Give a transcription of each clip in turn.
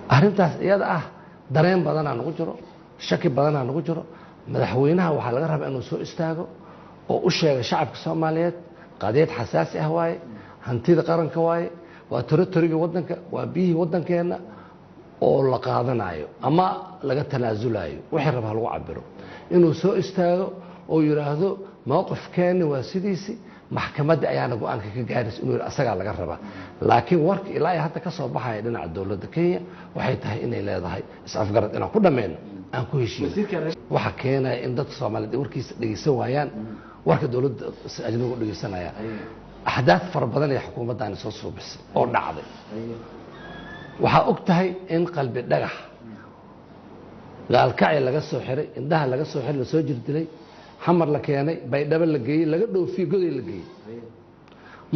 arrintaas iyada ah dareen badan aan ugu jiro shaki badan aan ugu jiro madaxweynaha waxa laga rabaa inuu soo istaago oo u sheego shacabka Soomaaliyeed qadiyad xasaasi ah waaye hantida qaranka waaye waa territory-ga wadanka waa biyihii wadankeena oo la qaadanayo ama laga tanaasulayo wixii raba lagu cabiro inuu soo istaago oo yiraahdo mowqifkeena waa sidiisi maxkamadda ayaana go'aanka ka gaaraysa inuu asaga laga raba laakiin warka ilaa hadda ka soo baxay dhinaca dawladda Kenya waxay tahay inay leedahay is-afgarad inaan ku dhameeyno aan ku heshiino waxa keenay in dadka Soomaaliyeed warkiisa dhageysan waayaan warka dawladda ajnabiga dhageysanaya ahdaaf far badan ee xukuumaddan soo suubisay oo dhacday waxa og tahay in qalbi dhagax gaalkacay laga soo xiray indaha laga soo xiray soo jirdilay xamar la keenay baydhabo la geeyay laga dhoofiyay goday la geeyay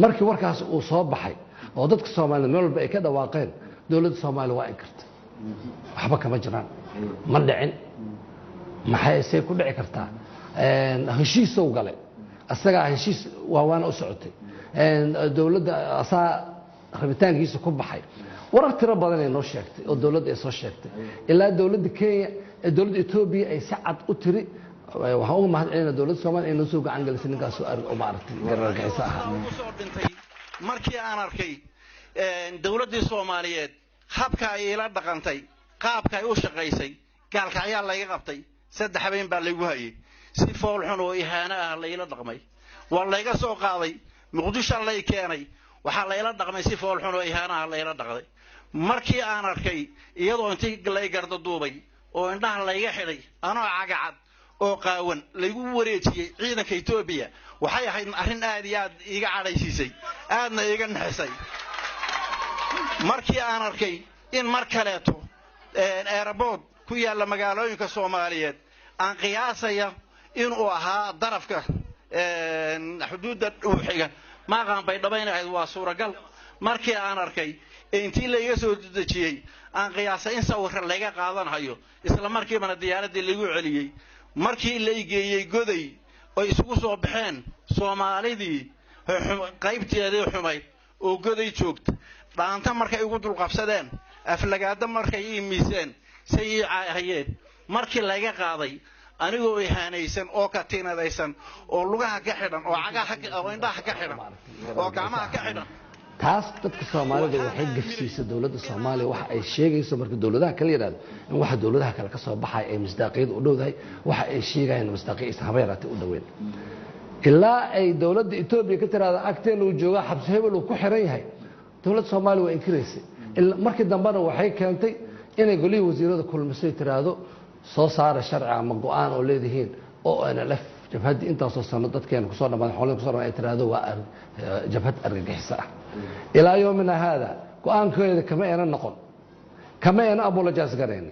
markii warkaas uu soo baxay oo dadka Soomaaliyeed meel walba ay ka dhawaaqeen dawladda Soomaaliya waa in karta waxba kama jiraan ma dhicin maxay ku dhici kartaa heshiis oo galay asaga heshiis waana u socotay dawladda asaa rabitaankiisa ku baxay warar tiro badan ay noo sheegtay oo dawladda ay soo sheegtay ilaa dawladda Kenya ee dawladda Ethiopia ay si cad u tiri waxaan uga mahadcelinayaa dawladda Soomaaliya inay soo gacan galisay ninkaas oo maartay gargaarkiisa ah markii aan arkay dawladda Soomaaliyeed habka ay ila dhaqantay qaabka ay u shaqaysay gaalkacyaal laga qabtay saddex habeen baa lagu hayay si fool xun oo ihaana ah la ila dhaqmay waa laga soo qaaday muqdisho la keenay waxa la ila dhaqmay si fool xun oo ihaana ah la ila dhaqday markii aan arkay iyadoo intii la gardo duubay oo indhaha la iga xidhay anoo cagacad oo qaawan lagu wareejiyay ciidanka Ethiopia waxay ahayd arrin aad iyo aad iga cadhaysiisay aadna iga naxisay markii aan arkay in mar kaleeto airport ku yaala magaalooyinka Soomaaliyeed aan qiyaasaya in uu ahaa darafka xuduudda dhuuxiga ma qaan bay dhabaynayd waa suuragal markii aan arkay intii la iga soo dejiyay aan qiyaasay in sawir laga qaadanayo isla markiiba diyaaradii lagu celiyay markii la igeeyay goday oo isugu soo baxeen Soomaalidii qaybteedii xumay oo goday joogta dhaanta markay ugu dul qabsadeen aflagaada markay iimiseen say caayeen markii laga qaaday anigoo ihaanaysan oo ka tiinadaysan oo lugaha ka xidhan oo cagaha oo indhaha ka xidhan oo gacmaha ka xidhan taas dadka Soomaalida waxay gafsiisay dawladda Soomaaliya waxa ay sheegayso marka dawladaha kale yiraahdo in waxa dawladaha kale ka soo baxay ay misdaaqiyad u dhowdahay waxa ay sheegayaan misdaaqiyad habeerata u dhaweyn ilaa ay dawladda Ethiopia ka tiraahdo agteen uu jooga xabsi hebel uu ku xiran yahay dawladda Soomaaliya waa inkiraysay markii dambana waxay keentay inay golihii wasiirada kulmisay tiraahdo soo saara sharci ama go'aan oo leedihiin oo NLF jabhadii intaasoo sano dadkeena ku soo dhamaan xoolaha ku soo dhamaan ay tiraahdo waa jabhad argagixisa ah ilaa yoomina hada go'aankeeda kama aynan noqon kama aynan apologize gareyn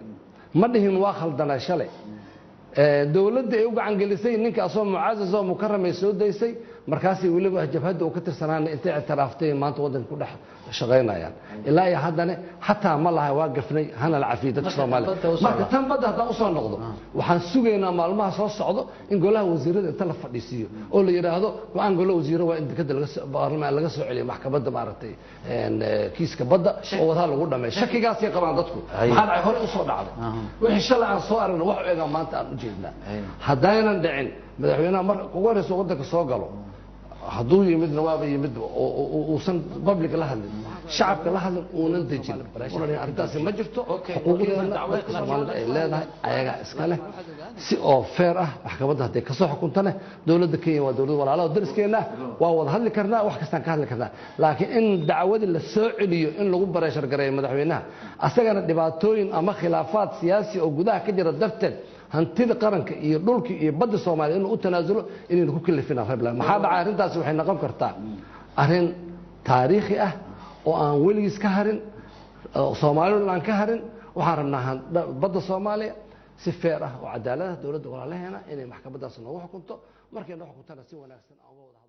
ma dhihin waa khaldanaa shalay dawladda ay u gacan gelisay ninka asoo mucaazaz oo mukarramay soo daysay markaasay waliba jabhadda uu ka tirsanaana intay ictiraaftay maanta wadanka ku dhex shaqaynayaan ilaa iyo haddana xataa ma laha waa gafnay hana la cafiyo dadka Soomaaliyeed marka tan badda haddaan u soo noqdo waxaan sugaynaa maalmaha soo socdo in golaha wasiirada inta la fadhiisiyo oo la yiraahdo go'aan golaha wasiirada waa in dekada baarlamaan laga soo celiyo maxkamadda maaragtay kiiska badda oo wada lagu dhameeyo shakigaas ay qabaan dadku maxaa dhacay hore u soo dhacday wixii shalay aan soo aragno wax u eega maanta aan u jeednaa haddaynan dhicin madaxweynaha marka ugu horeysa wadanka soo galo hadduu yimid nawaab yimid oo san public la hadlin shacabka la hadlin uunan dejin arrintaasi ma jirto xuquuqdeena dadka Soomaalida ay leedahay ayaga iska leh si oo fair ah maxkamadda haday ka soo xukuntana dawladda Kenya waa dawlad walaalo dariskeena waa wada hadli karnaa wax kasta ka hadli karnaa laakiin in dacwada la soo celiyo in lagu bareeshar gareeyo madaxweynaha asagana dhibaatooyin ama khilaafaad siyaasi oo gudaha ka jira darteed hantida qaranka iyo dhulka iyo badda Soomaaliya inuu u tanaasulo inuu ku kalifina rabla maxaa dhacay arrintaas waxay noqon kartaa arrin taariikhi ah oo aan weligiis ka harin Soomaaliland aan ka harin waxaan rabnaa badda Soomaaliya si fair ah oo cadaalad ah dawladda walaalaheena inay maxkamadaas noogu xukunto markay noo xukuntana si wanaagsan aan uga wada